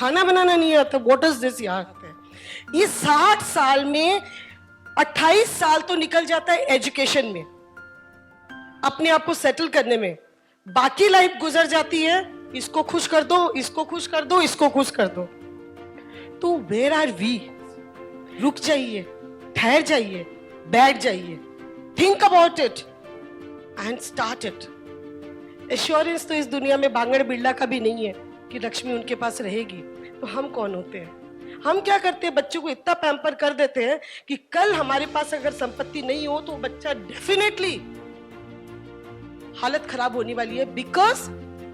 खाना बनाना नहीं आता, व्हाट इज दिस यार। ये 60 साल में 28 साल तो निकल जाता है एजुकेशन में, अपने आप को सेटल करने में, बाकी लाइफ गुजर जाती है इसको खुश कर दो, इसको खुश कर दो, इसको खुश कर दो। तो वेयर आर वी? रुक जाइए, ठहर जाइए, बैठ जाइए, think about it and start it. Assurance तो इस दुनिया में बांगड़ बिरला का भी नहीं है कि लक्ष्मी उनके पास रहेगी। तो हम कौन होते हैं? हम क्या करते हैं? बच्चों को इतना पैम्पर कर देते हैं कि कल हमारे पास अगर संपत्ति नहीं हो तो बच्चा डेफिनेटली हालत खराब होने वाली है, बिकॉज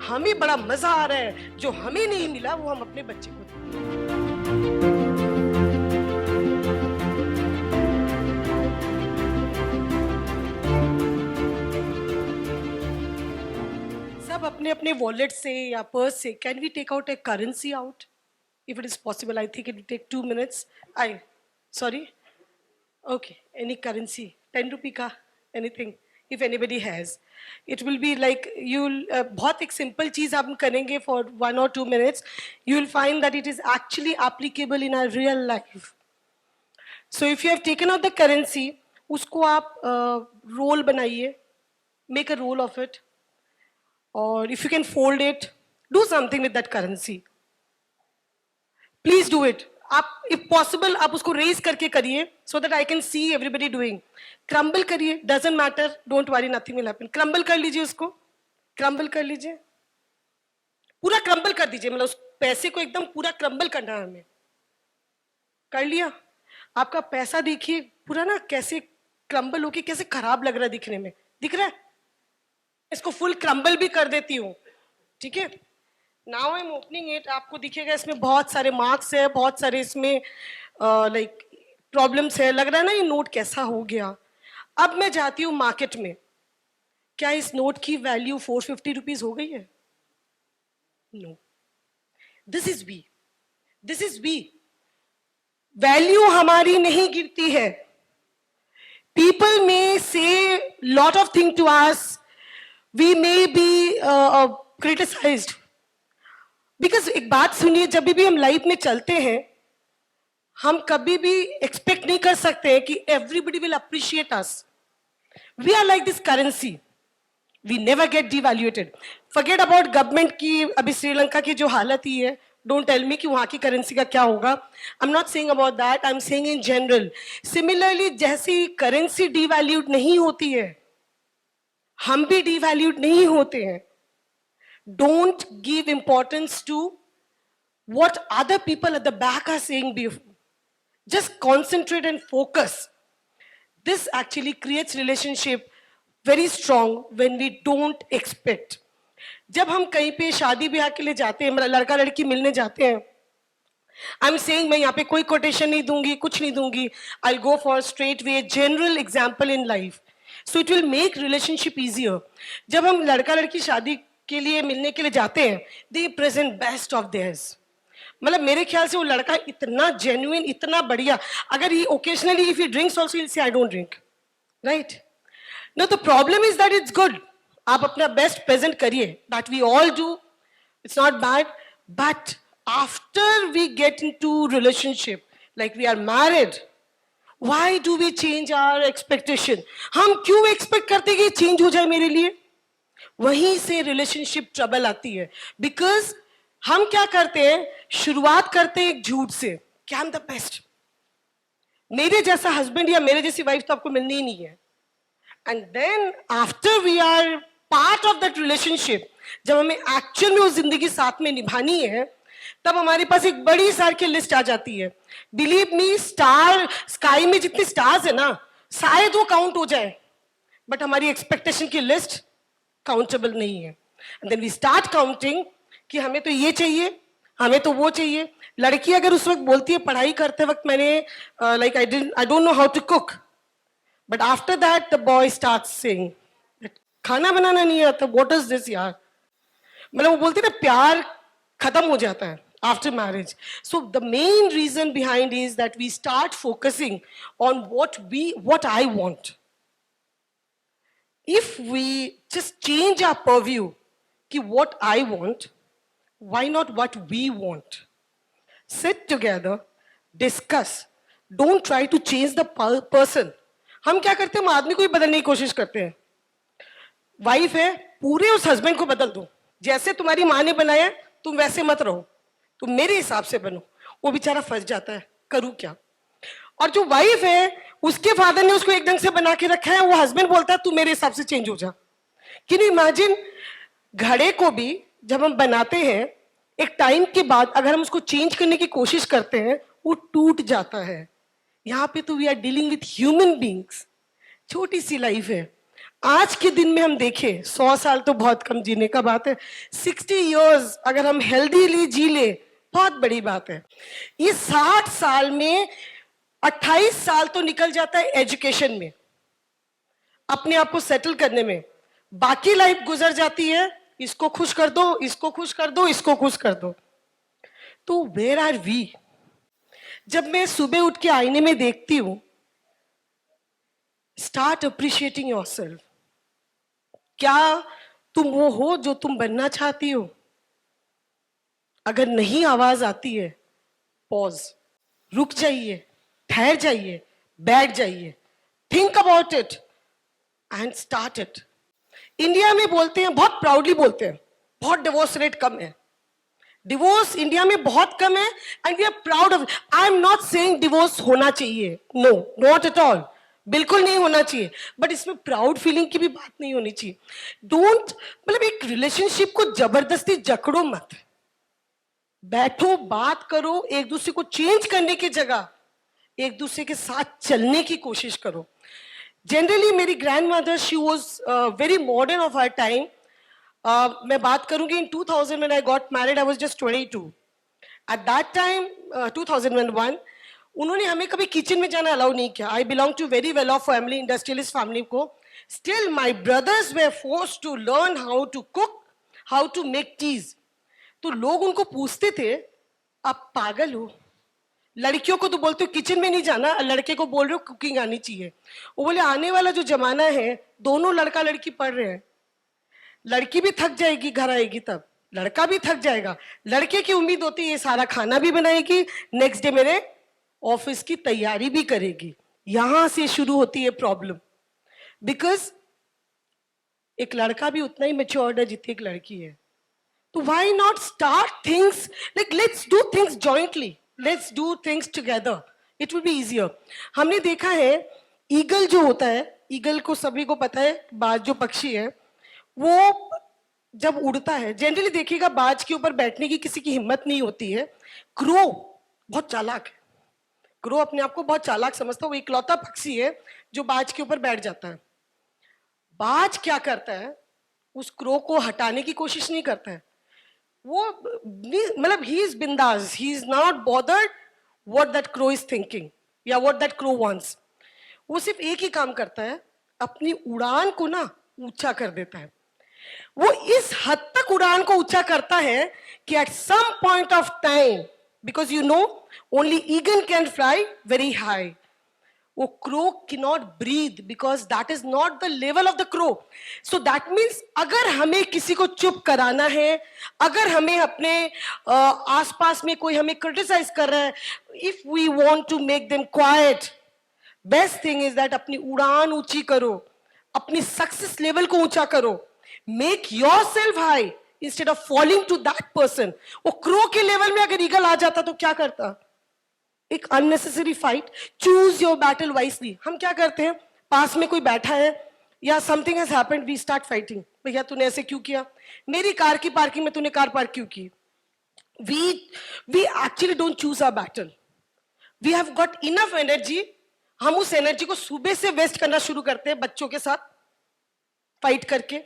हमें बड़ा मजा आ रहा है, जो हमें नहीं मिला वो हम अपने बच्चे को सब अपने अपने वॉलेट से या पर्स से, can we take out a currency out? If it is possible, I think it will take 2 minutes. Sorry? Okay, any currency, 10 rupee ka, anything, if anybody has. It will be like, you'll, बहुत एक simple चीज़ हम करेंगे for 1 or 2 minutes. You will find that it is actually applicable in our real life. So if you have taken out the currency, उसको आप roll बनाइए, make a roll of it. Or if you can fold it, do something with that currency. Please do it. आप if possible आप उसको raise करके करिए, so that I can see everybody doing. Crumble करिए, doesn't matter, don't worry, nothing will happen. Crumble कर लीजिए, उसको crumble कर लीजिए, पूरा क्रम्बल कर दीजिए, मतलब उस पैसे को एकदम पूरा क्रम्बल करना है हमें। कर लिया? आपका पैसा देखिए पूरा ना कैसे क्रम्बल होके कैसे खराब लग रहा है दिखने में, दिख रहा है? इसको फुल क्रम्बल भी कर देती हूँ, ठीक है? Now I am opening it. आपको दिखेगा इसमें बहुत सारे मार्क्स है, बहुत सारे इसमें लाइक प्रॉब्लम्स है। लग रहा है ना ये नोट कैसा हो गया। अब मैं जाती हूँ मार्केट में, क्या इस नोट की वैल्यू 450 रुपीज हो गई है? No. This is B, this is B. Value हमारी नहीं गिरती है। People may say lot of thing to us, we may be criticised. Because एक बात सुनिए, जब भी हम लाइफ में चलते हैं हम कभी भी एक्सपेक्ट नहीं कर सकते कि everybody will appreciate us. We are like this currency, we never get devalued. Forget about government की, अभी श्रीलंका की जो हालत ही है, डोंट टेल मी कि वहां की करेंसी का क्या होगा। आई am not saying about that, I am saying in general. Similarly जैसी करेंसी डिवैल्यूड नहीं होती है, हम भी डिवैल्यूड नहीं होते हैं। Don't give importance to what other people at the back are saying before. Just concentrate and focus. This actually creates relationship very strong when we don't expect. जब हम कहीं पे शादी ब्याह के लिए जाते हैं, लड़का लड़की मिलने जाते हैं, आई एम सेइंग, मैं यहाँ पे कोई कोटेशन नहीं दूंगी, कुछ नहीं दूंगी। I go for straight way general example in life, so it will make relationship easier. जब हम लड़का लड़की शादी के लिए मिलने के लिए जाते हैं, they present best of theirs. मतलब मेरे ख्याल से वो लड़का इतना जेन्युइन, इतना बढ़िया, अगर he occasionally if he drinks also will say I don't drink, right? No, the problem is that it's good, आप अपना बेस्ट प्रेजेंट करिए, that we all do, it's not bad. But after we get into relationship, like we are married, why do we change our expectation? हम क्यों expect करते हैं कि change हो जाए मेरे लिए? वहीं से रिलेशनशिप ट्रबल आती है। बिकॉज हम क्या करते हैं, शुरुआत करते हैं एक झूठ से कि आई एम द बेस्ट, मेरे जैसा हस्बैंड या मेरे जैसी वाइफ तो आपको मिलनी ही नहीं है। And then after we are part of that relationship, जब हमें एक्चुअल में वो जिंदगी साथ में निभानी है, तब हमारे पास एक बड़ी सार की लिस्ट आ जाती है। बिलीव मी, स्काई में जितने स्टार्स है ना, शायद वो काउंट हो जाए, बट हमारी एक्सपेक्टेशन की लिस्ट काउंटेबल नहीं है। And then we start counting कि हमें तो ये चाहिए, हमें तो वो चाहिए। लड़की अगर उस वक्त बोलती है, पढ़ाई करते वक्त मैंने like I don't know how to cook, but after that the boy starts saying खाना बनाना नहीं आता, व्हाट इज दिस यार। मतलब वो बोलती है ना, प्यार खत्म हो जाता है after marriage. So the main reason behind is that we start focusing on what I want. If we just change our purview ki what I want, why not what we want? Sit together, discuss. Don't try to change the person. हम क्या करते हैं, हम आदमी को ही बदलने की कोशिश करते हैं. वाइफ है, पूरे उस हस्बैंड को बदल दो. जैसे तुम्हारी माँ ने बनाया तुम वैसे मत रहो, तुम मेरे हिसाब से बनो. वो बेचारा फंस जाता है, करूं क्या. और जो वाइफ है, उसके फादर ने उसको एक ढंग से बना के रखा है, वो हस्बैंड बोलता है तू मेरे हिसाब से चेंज हो जा. Can you imagine. घड़े को भी जब हम बनाते हैं, एक टाइम के बाद अगर हम उसको चेंज करने की कोशिश करते हैं, वो टूट जाता है. यहाँ पे तो we are dealing with human beings. छोटी सी लाइफ है. आज के दिन में हम देखें, 100 साल तो बहुत कम जीने का बात है. 60 इयर्स अगर हम हेल्दीली जी ले, बहुत बड़ी बात है. ये 60 साल में 28 साल तो निकल जाता है एजुकेशन में, अपने आप को सेटल करने में. बाकी लाइफ गुजर जाती है, इसको खुश कर दो, इसको खुश कर दो, इसको खुश कर दो. तो वेयर आर वी. जब मैं सुबह उठ के आईने में देखती हूं, स्टार्ट अप्रिशिएटिंग योरसेल्फ. क्या तुम वो हो जो तुम बनना चाहती हो? अगर नहीं आवाज आती है, पॉज, रुक जाइए, ठहर जाइए, बैठ जाइए, think about it and start it. India में बोलते हैं, बहुत प्राउडली बोलते हैं, बहुत डिवोर्स रेट कम है. डिवोर्स इंडिया में बहुत कम है and we are proud of. I am not saying divorce होना चाहिए, नो, नॉट एट ऑल, बिल्कुल नहीं होना चाहिए. बट इसमें प्राउड फीलिंग की भी बात नहीं होनी चाहिए. डोंट, मतलब एक रिलेशनशिप को जबरदस्ती जकड़ो मत. बैठो, बात करो, एक दूसरे को चेंज करने की जगह एक दूसरे के साथ चलने की कोशिश करो. जनरली मेरी grandmother, she was very modern of our time. मैं बात करूंगी इन 2000 when I got married, I was just 22. At that time, 2001, उन्होंने हमें कभी किचन में जाना अलाउ नहीं किया. I belong to very well off family, industrialist family को. Still my brothers were forced to learn how to cook, how to make teas. तो लोग उनको पूछते थे, आप पागल हो, लड़कियों को तो बोलते हो किचन में नहीं जाना, लड़के को बोल रहे हो कुकिंग आनी चाहिए. वो बोले आने वाला जो जमाना है, दोनों लड़का लड़की पढ़ रहे हैं. लड़की भी थक जाएगी, घर आएगी तब लड़का भी थक जाएगा. लड़के की उम्मीद होती है ये सारा खाना भी बनाएगी, नेक्स्ट डे मेरे ऑफिस की तैयारी भी करेगी. यहां से शुरू होती है प्रॉब्लम. बिकॉज एक लड़का भी उतना ही मैच्योर्ड है जितनी एक लड़की है. तो why not start things like, let's do things jointly, let's do things together, it will be easier. हमने देखा है, ईगल जो होता है, ईगल को सभी को पता है, बाज जो पक्षी है, वो जब उड़ता है, जनरली देखिएगा बाज के ऊपर बैठने की किसी की हिम्मत नहीं होती है. क्रो बहुत चालाक है. क्रो अपने आप को बहुत चालाक समझता है. वो इकलौता पक्षी है जो बाज के ऊपर बैठ जाता है. बाज क्या करता है, उस क्रो को हटाने की कोशिश नहीं करता है. वो मतलब ही इज बिंदास, he is not bothered what that crow is thinking या व्हाट दैट क्रो वांट्स. वो सिर्फ एक ही काम करता है, अपनी उड़ान को ना ऊंचा कर देता है. वो इस हद तक उड़ान को ऊंचा करता है कि at some point of time, because you know only eagle can fly very high, वो crow cannot breathe because that is not the level of the crow. So that means अगर हमें किसी को चुप कराना है, अगर हमें अपने आसपास में कोई हमें क्रिटिसाइज कर रहा है, if we want to make them quite, best thing is that अपनी उड़ान ऊंची करो, अपनी सक्सेस लेवल को ऊंचा करो. Make yourself high instead of falling to that person. वो क्रो के लेवल में अगर ईगल आ जाता तो क्या करता? एक unnecessary fight. Choose your battle wisely. हम क्या करते हैं, पास में कोई बैठा है या something has happened, we start fighting. भैया तूने ऐसे क्यों किया, मेरी कार की पार्किंग में तूने कार पार्क क्यों की. We actually don't choose our battle. We have got enough energy. हम उस एनर्जी को सुबह से वेस्ट करना शुरू करते हैं, बच्चों के साथ फाइट करके,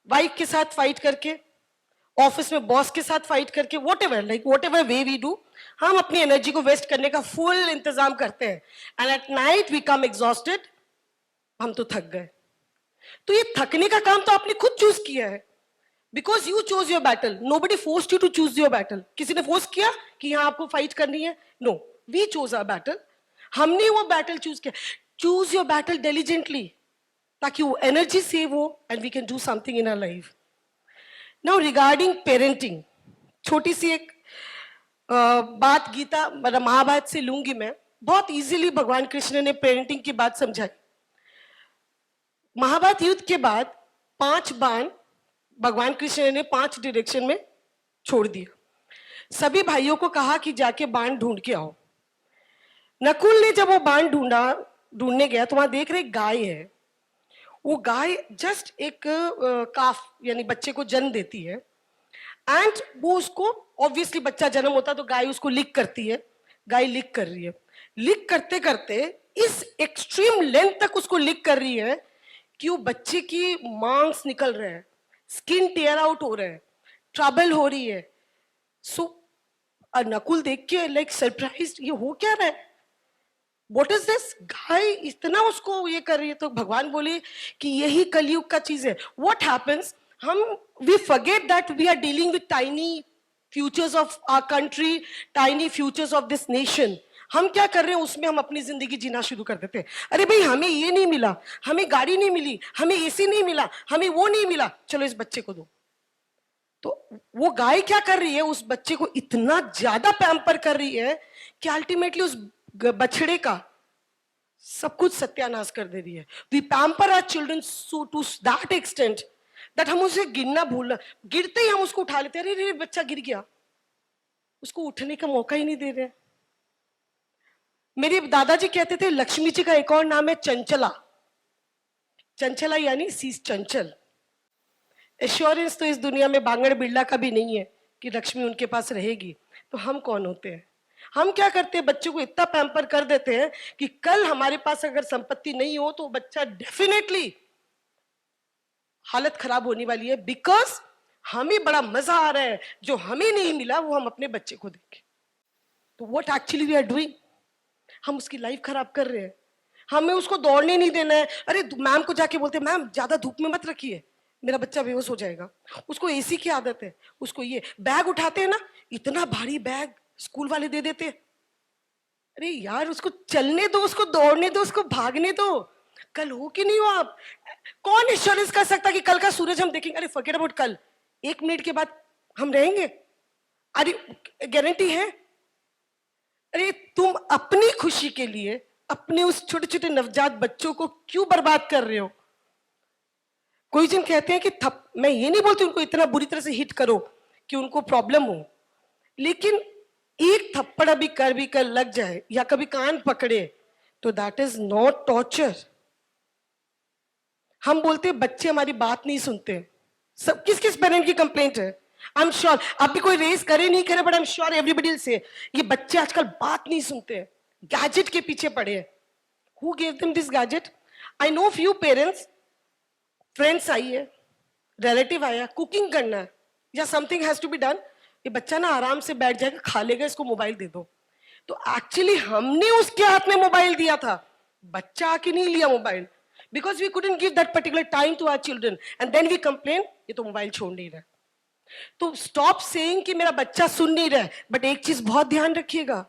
वाइफ के साथ फाइट करके, ऑफिस में बॉस के साथ फाइट करके, whatever way we do, हम अपनी एनर्जी को वेस्ट करने का फुल इंतजाम करते हैं. And at night we come exhausted, हम तो थक गए. तो ये थकने का काम तो आपने खुद चूज किया है, because you choose your battle. Nobody forced you to choose your battle. किसी ने फोर्स किया कि यहां आपको फाइट करनी है? No, we choose our battle. हमने वो बैटल चूज किया. चूज योर बैटल डिलिजेंटली, ताकि वो एनर्जी सेव हो and we can do something in our life. Now regarding parenting, छोटी सी एक बात गीता मतलब महाभारत से लूंगी मैं। बहुत इजीली भगवान कृष्ण ने पेरेंटिंग की बात समझाई। महाभारत युद्ध के बाद 5 बाण भगवान कृष्ण ने 5 डायरेक्शन में छोड़ दिया। सभी भाइयों को कहा कि जाके बाण ढूंढ के आओ। नकुल ने जब वो बाण ढूंढने गया तो वहां देख रहे गाय है। वो गाय जस्ट एक काफ यानी बच्चे को जन्म देती है एंड वो उसको ऑब्वियसली बच्चा जन्म होता तो गाय उसको लिक करती है। गाय लिक कर रही है। लिक करते करते इस एक्सट्रीम लेंथ तक उसको लिक कर रही है कि वो बच्चे की मांस निकल रहे हैं, स्किन टेयर आउट हो रहे हैं, ट्रबल हो रही है। सो नकुल देख के लाइक सरप्राइज, ये हो क्या रहा है, व्हाट इज दिस, गाय इतना उसको ये कर रही है। तो भगवान बोले कि यही कलयुग का चीज है। व्हाट हैपेंस, हम we forget that we are dealing with tiny futures of our country, tiny futures of this nation. हम क्या कर रहे हैं, उसमें हम अपनी जिंदगी जीना शुरू कर देते हैं। अरे भाई हमें ये नहीं मिला, हमें गाड़ी नहीं मिली, हमें एसी नहीं मिला, हमें वो नहीं मिला, चलो इस बच्चे को दो। तो वो गाय क्या कर रही है, उस बच्चे को इतना ज्यादा पैम्पर कर रही है कि अल्टीमेटली उस बछड़े का सब कुछ सत्यानाश कर दे रही है। We pamper our children to that extent that हम उसे गिरना भूलना, गिरते ही हम उसको उठा लेते हैं। अरे बच्चा गिर गया, उसको उठने का मौका ही नहीं दे रहे। मेरे दादाजी कहते थे लक्ष्मी जी का एक और नाम है चंचला। चंचला यानी शीश चंचल। एश्योरेंस तो इस दुनिया में बांगड़ बिरला का भी नहीं है कि लक्ष्मी उनके पास रहेगी। तो हम कौन होते हैं, हम क्या करते हैं, बच्चों को इतना पैम्पर कर देते हैं कि कल हमारे पास अगर संपत्ति नहीं हो तो बच्चा डेफिनेटली हालत खराब होने वाली है। बिकॉज हमें बड़ा मजा आ रहा है, जो हमें नहीं मिला वो हम अपने बच्चे को देंगे। तो what actually we are doing, हम उसकी लाइफ खराब कर रहे हैं। हमें उसको दौड़ने नहीं देना है। अरे मैम को जाके बोलते हैं मैम ज्यादा धूप में मत रखिए, मेरा बच्चा बेहोश हो जाएगा। उसको एसी की आदत है, उसको ये बैग उठाते हैं ना, इतना भारी बैग स्कूल वाले दे देते हैं। अरे यार उसको चलने दो, उसको दौड़ने दो, उसको भागने दो, कल हो कि नहीं हो आप। कौन एश्योरेंस कर सकता कि कल का सूरज हम देखेंगे। अरे फॉरगेट अबाउट कल, 1 मिनट के बाद हम रहेंगे, अरे गारंटी है। अरे तुम अपनी खुशी के लिए अपने उस छोटे छोटे नवजात बच्चों को क्यों बर्बाद कर रहे हो। कोई जन कहते हैं कि मैं ये नहीं बोलती उनको इतना बुरी तरह से हिट करो कि उनको प्रॉब्लम हो, लेकिन एक थप्पड़ अभी कर लग जाए या कभी कान पकड़े तो दैट इज नॉट टॉर्चर। हम बोलते हैं बच्चे हमारी बात नहीं सुनते। सब किस किस पेरेंट की कंप्लेंट है, आई एम श्योर आप भी कोई रेस करे नहीं करे, but I am sure everybody से ये बच्चे आजकल बात नहीं सुनते, गैजेट के पीछे पड़े हैं। Who gave them this gadget. I know few parents, friends आई है, रिलेटिव आया, कुकिंग करना है या something has to be done, ये बच्चा ना आराम से बैठ जाएगा, खा लेगा, इसको मोबाइल दे दो। तो एक्चुअली हमने उसके हाथ में मोबाइल दिया था, बच्चा आके नहीं लिया mobile, because we couldn't give that particular time to our children and then we complain ये तो मोबाइल छोड़ नहीं रहा। तो स्टॉप सेइंग कि मेरा बच्चा सुन नहीं रहा है, बट एक चीज बहुत ध्यान रखिएगा,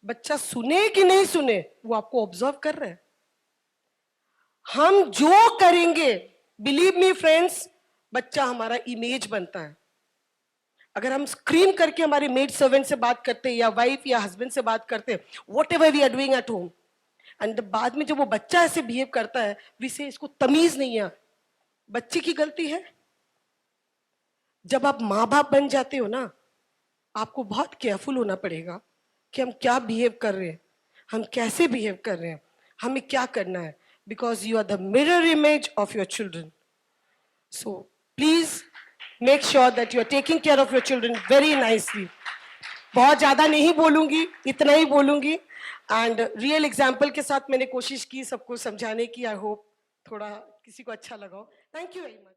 बच्चा सुने कि नहीं सुने वो आपको ऑब्जर्व कर रहा है। हम जो करेंगे, बिलीव मी फ्रेंड्स, बच्चा हमारा इमेज बनता है। अगर हम स्क्रीन करके हमारे मेड सर्वेंट से बात करते हैं या वाइफ या हस्बैंड से बात करते हैं, whatever we are doing at home, and बाद में जब वो बच्चा ऐसे बिहेव करता है, विसे इसको तमीज नहीं है, बच्चे की गलती है। जब आप माँ बाप बन जाते हो ना, आपको बहुत केयरफुल होना पड़ेगा कि हम क्या बिहेव कर रहे हैं, हम कैसे बिहेव कर रहे हैं, हमें क्या करना है, because you are the mirror image of your children. So please make sure that you are taking care of your children very nicely. बहुत ज्यादा नहीं बोलूंगी, इतना ही बोलूंगी, एंड रियल एग्जाम्पल के साथ मैंने कोशिश की सबको समझाने की। आई होप थोड़ा किसी को अच्छा लगा हो। Thank you very much.